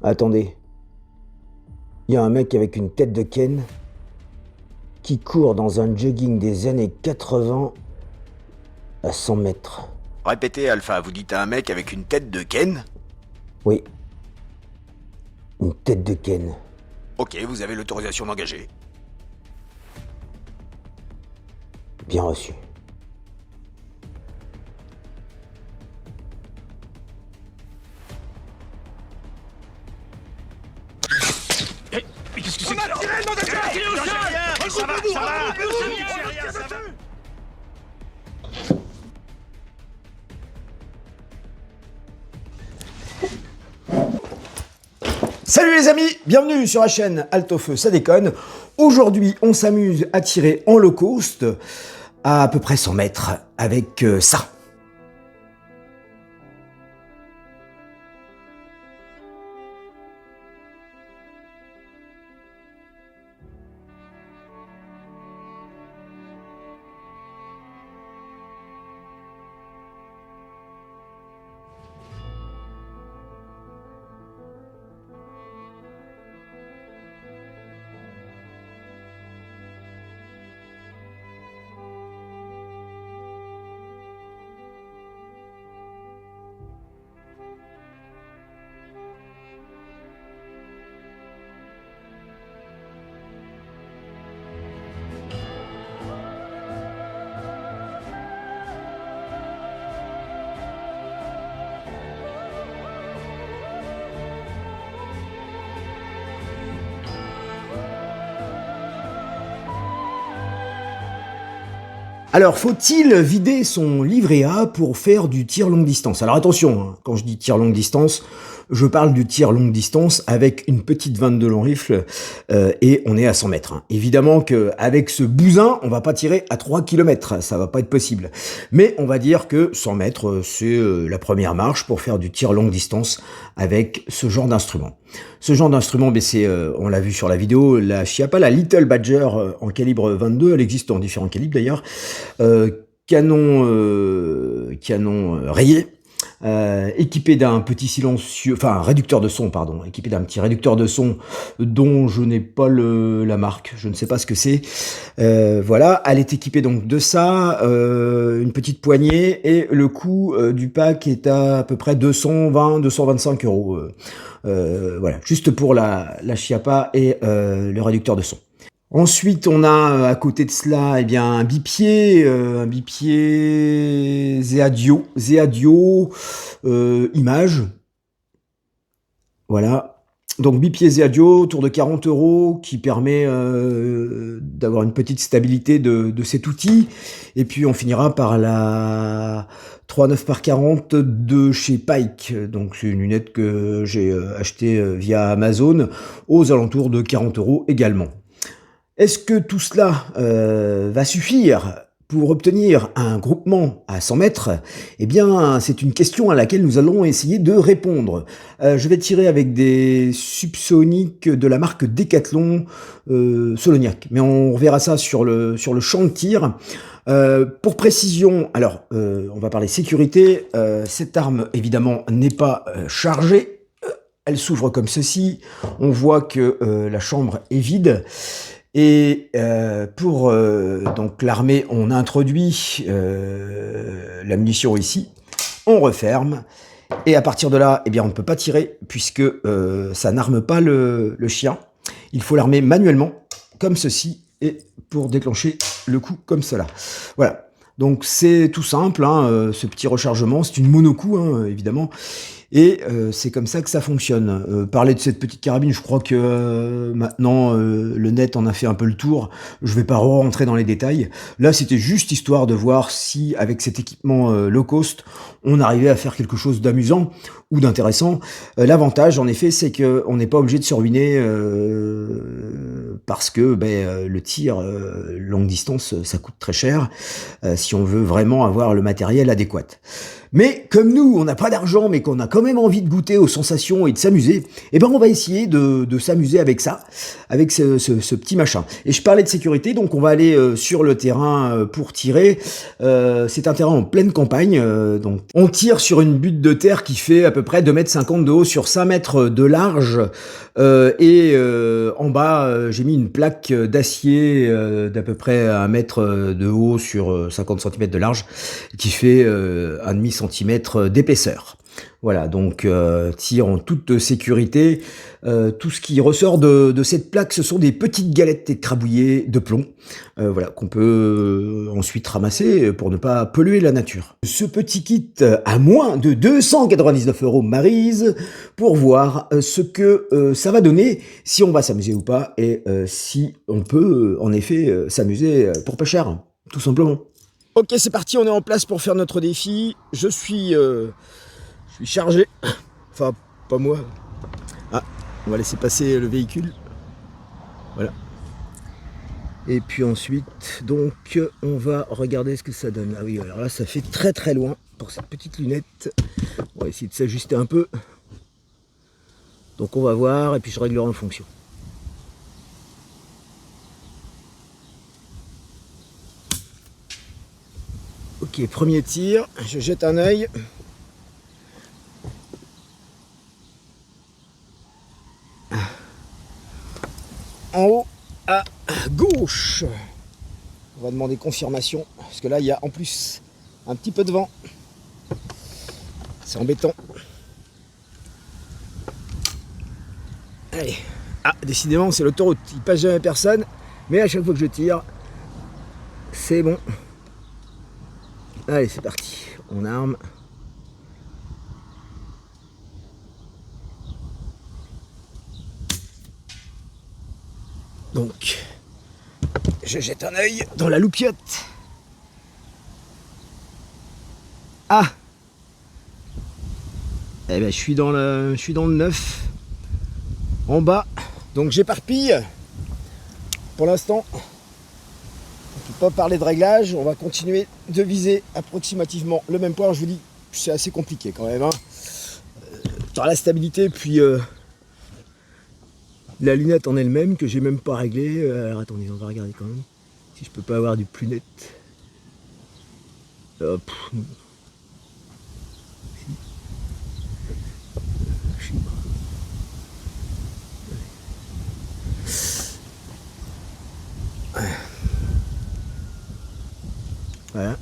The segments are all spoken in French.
Attendez, il y a un mec avec une tête de Ken qui court dans un jogging des années 80 à 100 mètres. Répétez, Alpha, vous dites à un mec avec une tête de Ken? Oui, une tête de Ken. Ok, vous avez l'autorisation d'engager. Bien reçu. Mais qu'est-ce que c'est que ça? Tiré, nom de Dieu! Tiré au sol! Ça va! Salut les amis, bienvenue sur la chaîne Alto Feu, ça déconne. Aujourd'hui, on s'amuse à tirer en low cost à peu près 100 mètres avec ça. Alors, faut-il vider son livret A pour faire du tir longue distance? Alors attention, hein, quand je dis tir longue distance, je parle du tir longue distance avec une petite 22 long rifle et on est à 100 mètres. Hein. Évidemment qu'avec ce bousin, on va pas tirer à 3 km, ça va pas être possible. Mais on va dire que 100 mètres, c'est la première marche pour faire du tir longue distance avec ce genre d'instrument. Ce genre d'instrument, c'est, on l'a vu sur la vidéo, la Chiappa, la Little Badger en calibre 22, elle existe en différents calibres d'ailleurs, canon rayé, équipé d'un petit silencieux, enfin réducteur de son, pardon, équipé d'un petit réducteur de son dont je n'ai pas la marque, je ne sais pas ce que c'est. Voilà, elle est équipée donc de ça, une petite poignée et le coût du pack est à peu près 220-225 euros. Voilà, juste pour la Chiappa et le réducteur de son. Ensuite, on a à côté de cela, eh bien, un bipied Zeadio, image. Voilà. Donc bipied Zeadio, autour de 40 euros, qui permet d'avoir une petite stabilité de cet outil. Et puis on finira par la 3.9 par 40 de chez Pike. Donc c'est une lunette que j'ai achetée via Amazon aux alentours de 40 euros également. Est-ce que tout cela va suffire pour obtenir un groupement à 100 mètres? Eh bien, c'est une question à laquelle nous allons essayer de répondre. Je vais tirer avec des subsoniques de la marque Decathlon Soloniac, mais on verra ça sur le champ de tir. Pour précision, alors on va parler sécurité. Cette arme, évidemment, n'est pas chargée. Elle s'ouvre comme ceci. On voit que la chambre est vide. Et pour donc l'armée, on introduit la munition ici, on referme, et à partir de là, eh bien, on ne peut pas tirer puisque ça n'arme pas le chien. Il faut l'armer manuellement, comme ceci, et pour déclencher le coup comme cela. Voilà, donc c'est tout simple, hein, ce petit rechargement, c'est une monocoup, hein, évidemment. Et c'est comme ça que ça fonctionne. Parler de cette petite carabine, je crois que maintenant le net en a fait un peu le tour. Je vais pas rentrer dans les détails. Là, c'était juste histoire de voir si, avec cet équipement low cost, on arrivait à faire quelque chose d'amusant ou d'intéressant. L'avantage, en effet, c'est qu'on n'est pas obligé de se ruiner parce que le tir longue distance, ça coûte très cher si on veut vraiment avoir le matériel adéquat. Mais comme nous, on n'a pas d'argent, mais qu'on a quand même envie de goûter aux sensations et de s'amuser, eh ben on va essayer de s'amuser avec ça, avec ce petit machin. Et je parlais de sécurité, donc on va aller sur le terrain pour tirer. C'est un terrain en pleine campagne, donc on tire sur une butte de terre qui fait à peu près 2,50 m de haut sur 5 mètres de large. En bas, j'ai mis une plaque d'acier d'à peu près 1 mètre de haut sur 50 cm de large, qui fait 1,5 cm d'épaisseur. Voilà, donc tir en toute sécurité. Tout ce qui ressort de cette plaque, ce sont des petites galettes écrabouillées de plomb, voilà, qu'on peut ensuite ramasser pour ne pas polluer la nature. Ce petit kit à moins de 299 € Maryse pour voir ce que ça va donner, si on va s'amuser ou pas, et si on peut en effet s'amuser pour pas cher, tout simplement. Ok, c'est parti, on est en place pour faire notre défi. Je suis chargé, enfin pas moi. Ah, on va laisser passer le véhicule. Voilà. Et puis ensuite, donc, on va regarder ce que ça donne. Ah oui, alors là, ça fait très très loin pour cette petite lunette. On va essayer de s'ajuster un peu. Donc on va voir et puis je réglerai en fonction. Ok, premier tir, je jette un œil. En haut à gauche. On va demander confirmation, parce que là il y a en plus un petit peu de vent. C'est embêtant. Allez. Ah, décidément c'est l'autoroute, il passe jamais personne, mais à chaque fois que je tire, c'est bon. Allez, c'est parti, on arme. Donc, je jette un œil dans la loupiote. Ah! Eh ben, je suis dans le 9. En bas. Donc, j'éparpille. Pour l'instant, on ne peut pas parler de réglage. On va continuer de viser approximativement le même point. Je vous dis, c'est assez compliqué quand même. Hein. Dans la stabilité, puis... la lunette en elle-même que j'ai même pas réglée. Alors attendez, on va regarder quand même si je peux pas avoir du plus net. Hop. Voilà.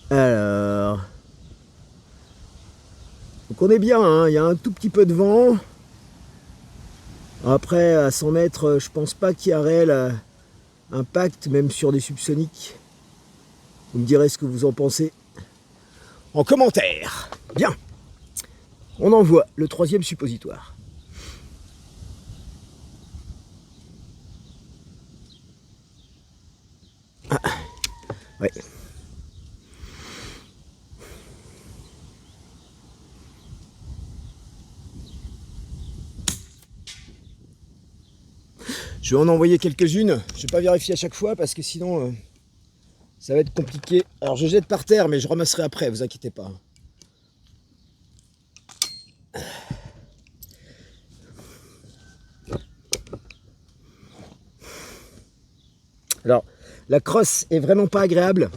Alors. Donc on est bien, hein. Il y a un tout petit peu de vent. Après, à 100 mètres, je pense pas qu'il y a réel impact, même sur des subsoniques. Vous me direz ce que vous en pensez en commentaire. Bien. On envoie le 3e suppositoire. Ah. Ouais. Je vais en envoyer quelques-unes. Je ne vais pas vérifier à chaque fois parce que sinon ça va être compliqué. Alors je jette par terre mais je ramasserai après, vous inquiétez pas. Alors la crosse est vraiment pas agréable.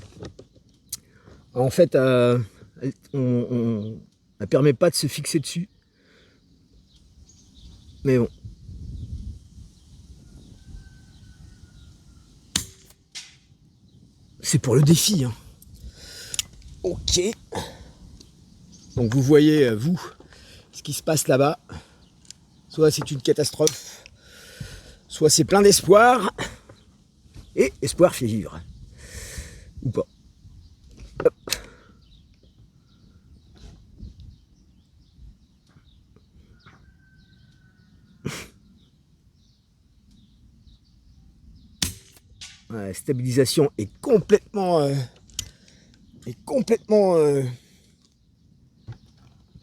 En fait, elle permet pas de se fixer dessus. Mais bon. C'est pour le défi. Hein. Ok. Donc vous voyez, vous, ce qui se passe là-bas. Soit c'est une catastrophe, soit c'est plein d'espoir. Et espoir fait vivre. Ou pas. Hop. La stabilisation est complètement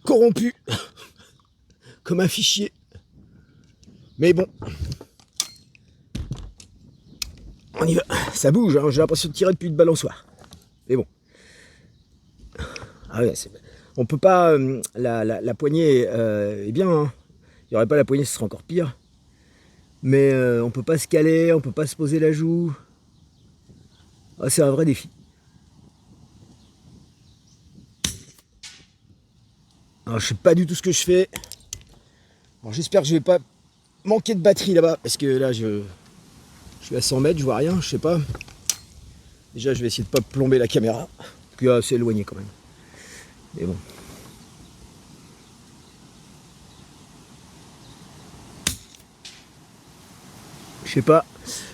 corrompue comme un fichier. Mais bon, on y va. Ça bouge, hein. J'ai l'impression de tirer depuis une balançoire. Mais bon. Ah ouais, on peut pas... la poignée est bien, hein. Il n'y aurait pas la poignée, ce serait encore pire. Mais on peut pas se caler, on peut pas se poser la joue. Ah, c'est un vrai défi. Alors, je sais pas du tout ce que je fais. Alors, j'espère que je vais pas manquer de batterie là-bas. Parce que là, je suis à 100 mètres, je vois rien, je sais pas. Déjà, je vais essayer de pas plomber la caméra. Puis c'est éloigné quand même. Mais bon. Je sais pas.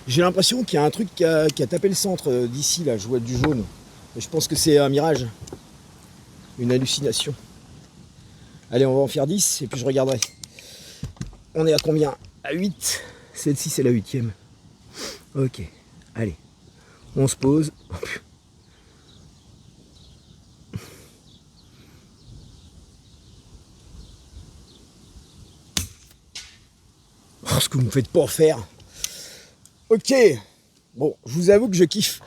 J'ai l'impression qu'il y a un truc qui a tapé le centre d'ici, là. Je vois du jaune. Mais je pense que c'est un mirage. Une hallucination. Allez, on va en faire 10 et puis je regarderai. On est à combien? À 8. Celle-ci, c'est la 8e. Ok. Allez. On se pose. Oh, ce que vous me faites pas faire. Ok. Bon, je vous avoue que je kiffe.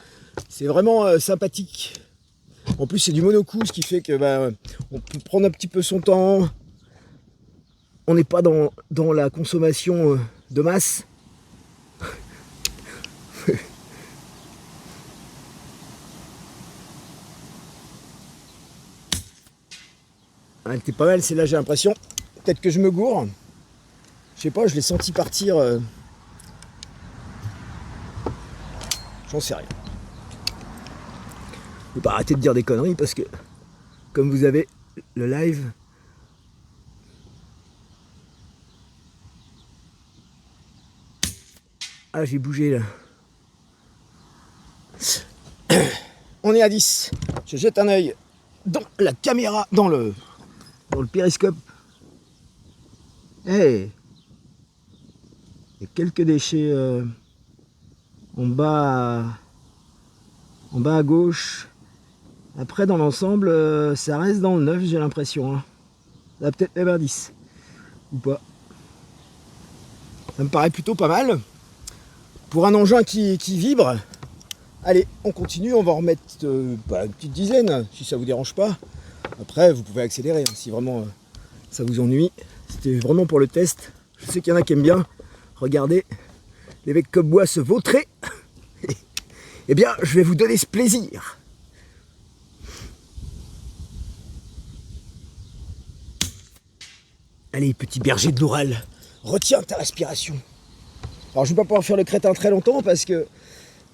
C'est vraiment sympathique. En plus, c'est du monocoup, ce qui fait que on peut prendre un petit peu son temps. On n'est pas dans la consommation de masse. Elle était pas mal, celle-là, j'ai l'impression. Peut-être que je me gourre. Je sais pas, je l'ai senti partir. J'en sais rien. Je vais pas arrêter de dire des conneries parce que, comme vous avez le live, ah, j'ai bougé là. On est à 10. Je jette un œil dans la caméra, dans le périscope. Hey, il y a quelques déchets en bas à gauche. Après, dans l'ensemble, ça reste dans le 9, j'ai l'impression. Hein. Ça va peut-être même un 10. Ou pas. Ça me paraît plutôt pas mal. Pour un engin qui vibre. Allez, on continue. On va en remettre une petite dizaine, si ça vous dérange pas. Après, vous pouvez accélérer, hein, si vraiment ça vous ennuie. C'était vraiment pour le test. Je sais qu'il y en a qui aiment bien. Regardez, les mecs comme moi se vautrer. Eh bien, je vais vous donner ce plaisir. Allez, petit berger de l'Oural, retiens ta respiration. Alors, je ne vais pas pouvoir faire le crétin très longtemps parce que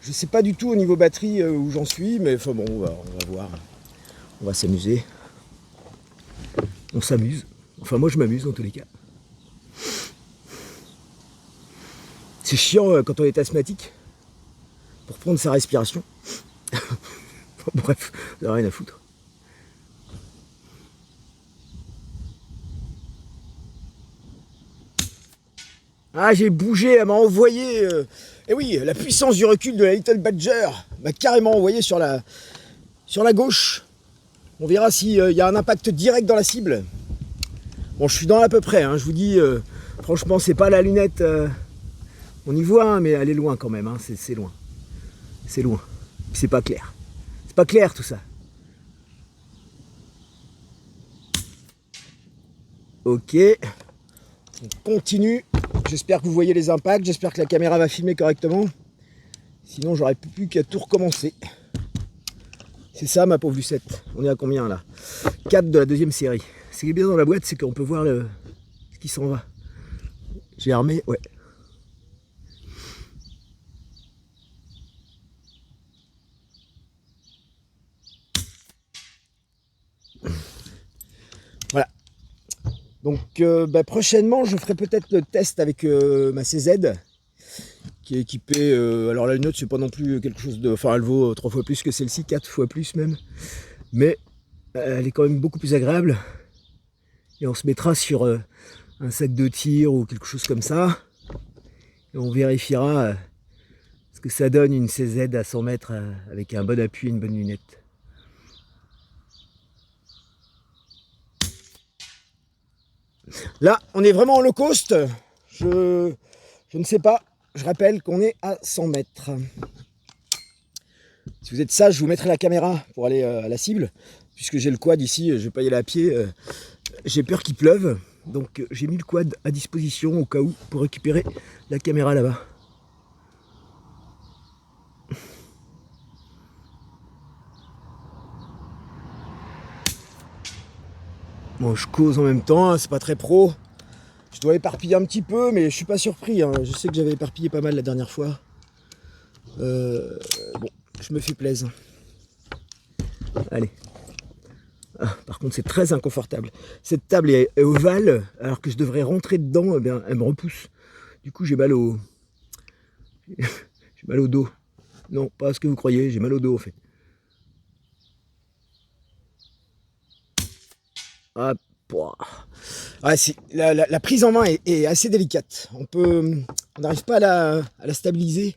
je ne sais pas du tout au niveau batterie où j'en suis, mais enfin bon, on va voir. On va s'amuser. On s'amuse. Enfin, moi, je m'amuse dans tous les cas. C'est chiant quand on est asthmatique pour prendre sa respiration. Bref, ça n'a rien à foutre. Ah, j'ai bougé, elle m'a envoyé. Et oui, la puissance du recul de la Little Badger m'a carrément envoyé sur la gauche. On verra s'il y a un impact direct dans la cible. Bon, je suis dans à peu près, hein, je vous dis, franchement, c'est pas la lunette. On y voit, hein, mais elle est loin quand même, hein, c'est loin. C'est loin. C'est pas clair. C'est pas clair tout ça. Ok. On continue. J'espère que vous voyez les impacts. J'espère que la caméra va filmer correctement. Sinon, j'aurais plus qu'à tout recommencer. C'est ça, ma pauvre Lucette. On est à combien là? 4 de la deuxième série. Ce qui est bien dans la boîte, c'est qu'on peut voir ce qui s'en va. J'ai armé, ouais. Voilà. Donc prochainement, je ferai peut-être le test avec ma CZ qui est équipée. Alors la lunette, c'est pas non plus quelque chose de. Enfin, elle vaut 3 fois plus que celle-ci, 4 fois plus même. Mais elle est quand même beaucoup plus agréable. Et on se mettra sur un sac de tir ou quelque chose comme ça. Et on vérifiera ce que ça donne une CZ à 100 mètres avec un bon appui et une bonne lunette. Là, on est vraiment en low cost. Je ne sais pas. Je rappelle qu'on est à 100 mètres. Si vous êtes sage, je vous mettrai la caméra pour aller à la cible. puisque j'ai le quad ici, je vais pas y aller à pied, j'ai peur qu'il pleuve, donc j'ai mis le quad à disposition au cas où pour récupérer la caméra là-bas. Bon, je cause en même temps, hein, c'est pas très pro. Je dois éparpiller un petit peu, mais je suis pas surpris. Hein. Je sais que j'avais éparpillé pas mal la dernière fois. Bon, je me fais plaisir. Allez. Ah, par contre, c'est très inconfortable. Cette table est ovale, alors que je devrais rentrer dedans, eh bien, elle me repousse. Du coup, j'ai mal au... j'ai mal au dos. Non, pas ce que vous croyez, j'ai mal au dos, en fait. Ah, ah, la prise en main est assez délicate. On n'arrive pas à la stabiliser.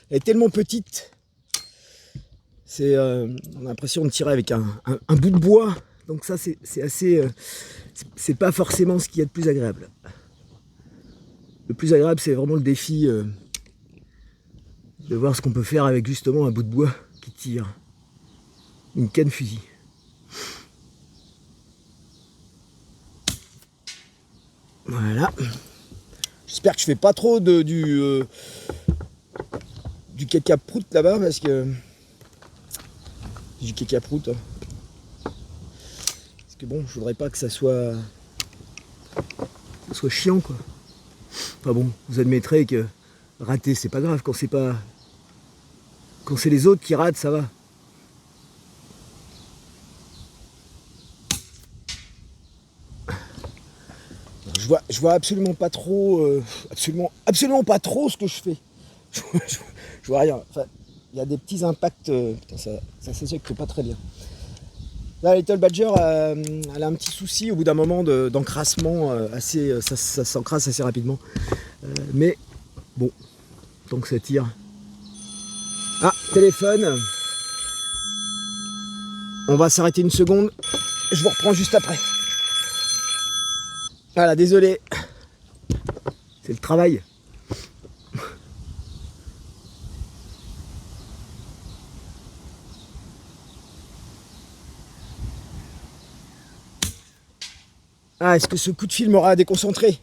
Elle est tellement petite. On a l'impression de tirer avec un bout de bois. Donc ça, c'est assez... c'est pas forcément ce qu'il y a de plus agréable. Le plus agréable, c'est vraiment le défi de voir ce qu'on peut faire avec justement un bout de bois qui tire. Une canne fusil. Voilà. J'espère que je fais pas trop du caca prout là-bas parce que du caca prout. Hein. Parce que bon, je voudrais pas que ça soit chiant quoi. Enfin bon, vous admettrez que rater c'est pas grave quand c'est les autres qui ratent, ça va. Je vois absolument pas trop, absolument pas trop ce que je fais. Je vois rien. Enfin, il y a des petits impacts. Putain, ça s'éjecte pas très bien. Là, Little Badger, elle a un petit souci au bout d'un moment d'encrassement. Ça s'encrasse assez rapidement. Mais bon, tant que ça tire. Ah, téléphone. On va s'arrêter une seconde. Je vous reprends juste après. Voilà, désolé. C'est le travail. Ah, est-ce que ce coup de fil m'aura déconcentré?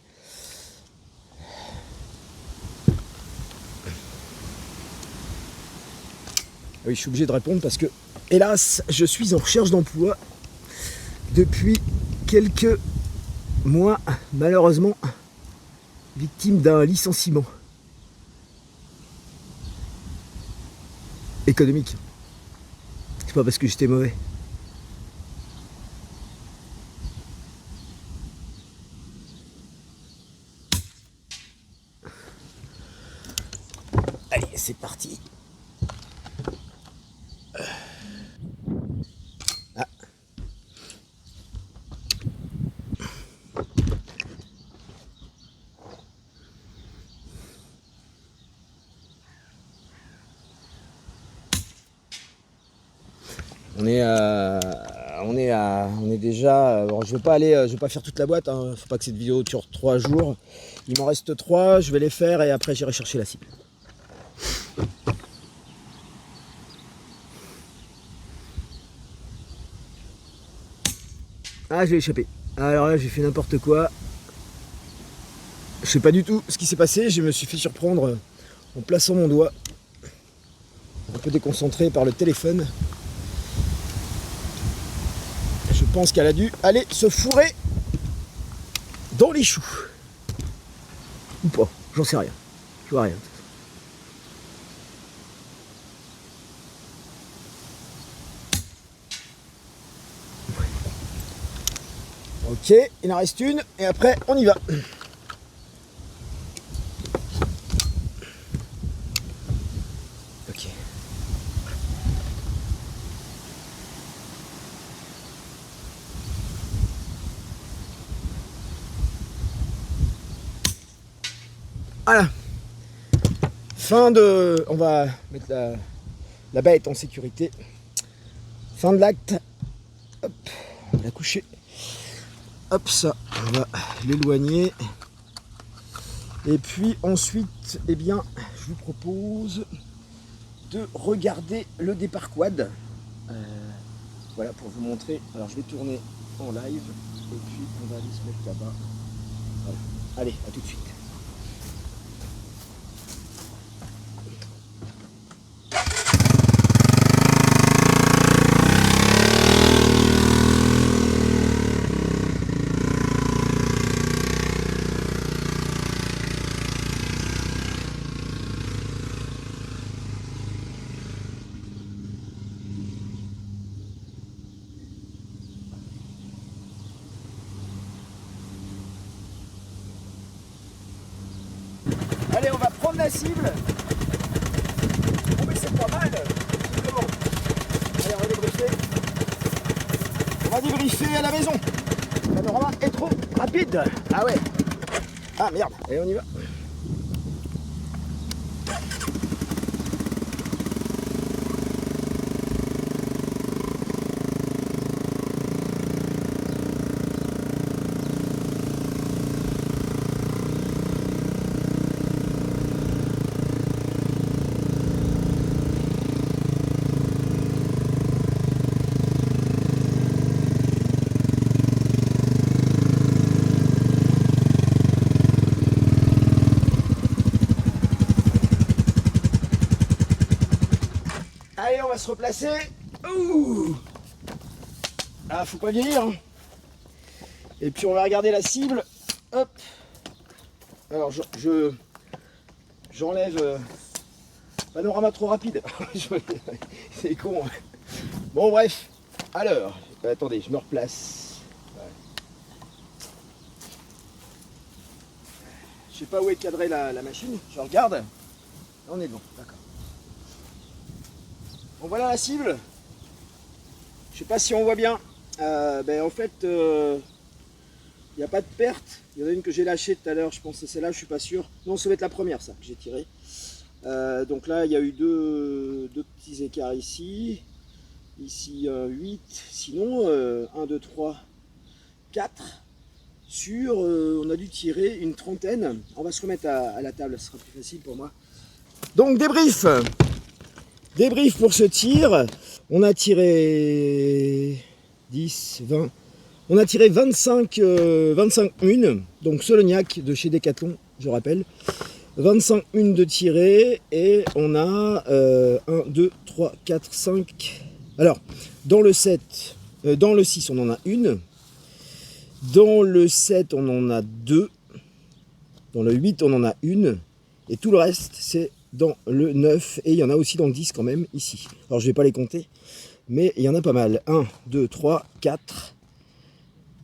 Oui, je suis obligé de répondre parce que, hélas, je suis en recherche d'emploi depuis quelques mois, malheureusement, victime d'un licenciement économique. C'est pas parce que j'étais mauvais. Allez, c'est parti. Ah. On est déjà. Bon, je vais pas faire toute la boîte. Hein. Faut pas que cette vidéo dure 3 jours. Il m'en reste 3. Je vais les faire et après j'irai chercher la cible. Ah, je l'ai échappé. Alors là, j'ai fait n'importe quoi. Je sais pas du tout ce qui s'est passé. Je me suis fait surprendre en plaçant mon doigt. Un peu déconcentré par le téléphone. Je pense qu'elle a dû aller se fourrer dans les choux. Ou pas, j'en sais rien. Je vois rien. Ok, il en reste une et après on y va. Ok. Voilà. On va mettre la bête en sécurité. Fin de l'acte. Hop, on va la coucher. Hop, ça, on va l'éloigner. Et puis ensuite, eh bien, je vous propose de regarder le départ quad. Voilà pour vous montrer. Alors je vais tourner en live et puis on va aller se mettre là-bas. Voilà. Allez, à tout de suite. Allez, on va prendre la cible. Oh mais c'est pas mal. Simplement. Allez, on va débriefer. On va débriefer à la maison. Le panorama est trop rapide. Ah ouais. Ah merde. Allez, on y va. Allez, on va se replacer. Ouh. Ah, faut pas vieillir. Hein. Et puis on va regarder la cible. Hop. Alors j'enlève panorama trop rapide. C'est con. Bon bref. Alors, attendez, je me replace. Ouais. Je sais pas où est cadrée la machine. Je regarde. Là, on est bon. D'accord. Bon, voilà la cible. Je sais pas si on voit bien. En fait, il n'y a pas de perte. Il y en a une que j'ai lâchée tout à l'heure. Je pense que c'est celle-là, je suis pas sûr. Non, ça va être la première, ça, que j'ai tirée. Donc là, il y a eu deux petits écarts ici. Ici, 8. Sinon, 1, 2, 3, 4. Sur, on a dû tirer une trentaine. On va se remettre à la table, ce sera plus facile pour moi. Donc, débrief. Débrief pour ce tir, on a tiré 10, 20, on a tiré 25 munes, donc Solognac de chez Decathlon, je rappelle. 25 munes de tirées et on a 1, 2, 3, 4, 5. Alors, dans le 7, dans le 6, on en a une. Dans le 7, on en a 2. Dans le 8, on en a une. Et tout le reste, c'est dans le 9 et il y en a aussi dans le 10 quand même ici. Alors je vais pas les compter, mais il y en a pas mal. 1, 2, 3, 4.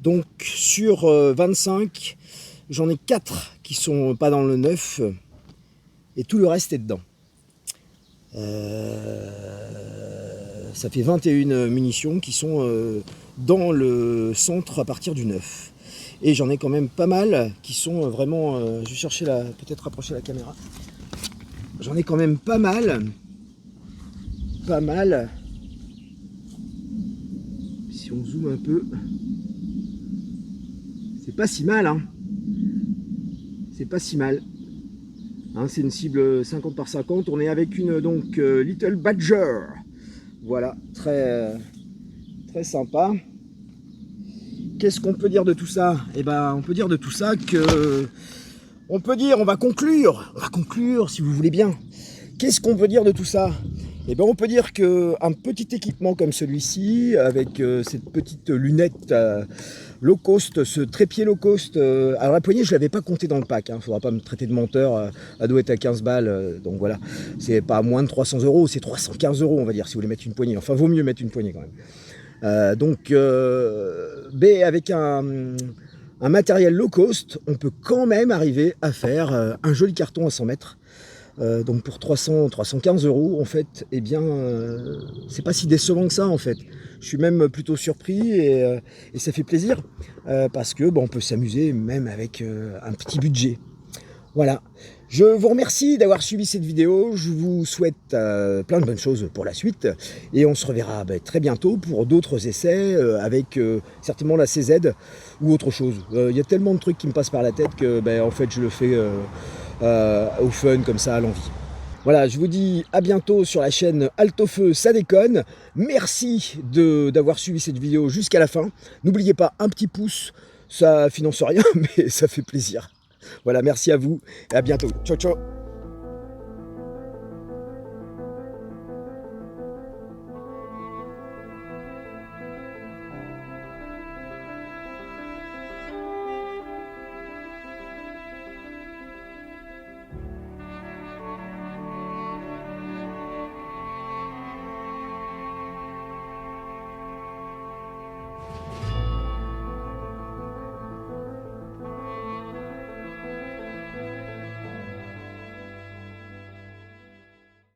Donc sur 25, j'en ai 4 qui sont pas dans le 9 et tout le reste est dedans. Ça fait 21 munitions qui sont dans le centre à partir du 9. Et j'en ai quand même pas mal qui sont vraiment... je vais chercher peut-être rapprocher la caméra. J'en ai quand même pas mal. Si on zoome un peu, c'est pas si mal, hein. C'est pas si mal. Hein, c'est une cible 50 par 50. On est avec une donc Little Badger. Voilà, très sympa. Qu'est-ce qu'on peut dire de tout ça? Eh ben, on peut dire de tout ça que... On va conclure si vous voulez bien. Qu'est-ce qu'on peut dire de tout ça? Eh ben, on peut dire qu'un petit équipement comme celui-ci, avec cette petite lunette low cost, ce trépied low cost, alors la poignée je ne l'avais pas compté dans le pack, il ne faudra pas me traiter de menteur, elle doit être à 15 balles, donc voilà, c'est pas moins de 300 €, c'est 315 € on va dire si vous voulez mettre une poignée, enfin vaut mieux mettre une poignée quand même. Avec un matériel low cost, on peut quand même arriver à faire un joli carton à 100 mètres. Donc pour 315 € en fait, eh bien c'est pas si décevant que ça en fait. Je suis même plutôt surpris et ça fait plaisir parce que on peut s'amuser même avec un petit budget. Voilà, je vous remercie d'avoir suivi cette vidéo, je vous souhaite plein de bonnes choses pour la suite et on se reverra très bientôt pour d'autres essais avec certainement la CZ ou autre chose. Il y a tellement de trucs qui me passent par la tête que en fait je le fais au fun comme ça, à l'envie. Voilà, je vous dis à bientôt sur la chaîne Altofeu, ça déconne. Merci d'avoir suivi cette vidéo jusqu'à la fin. N'oubliez pas, un petit pouce, ça finance rien, mais ça fait plaisir. Voilà, merci à vous et à bientôt. Ciao, ciao.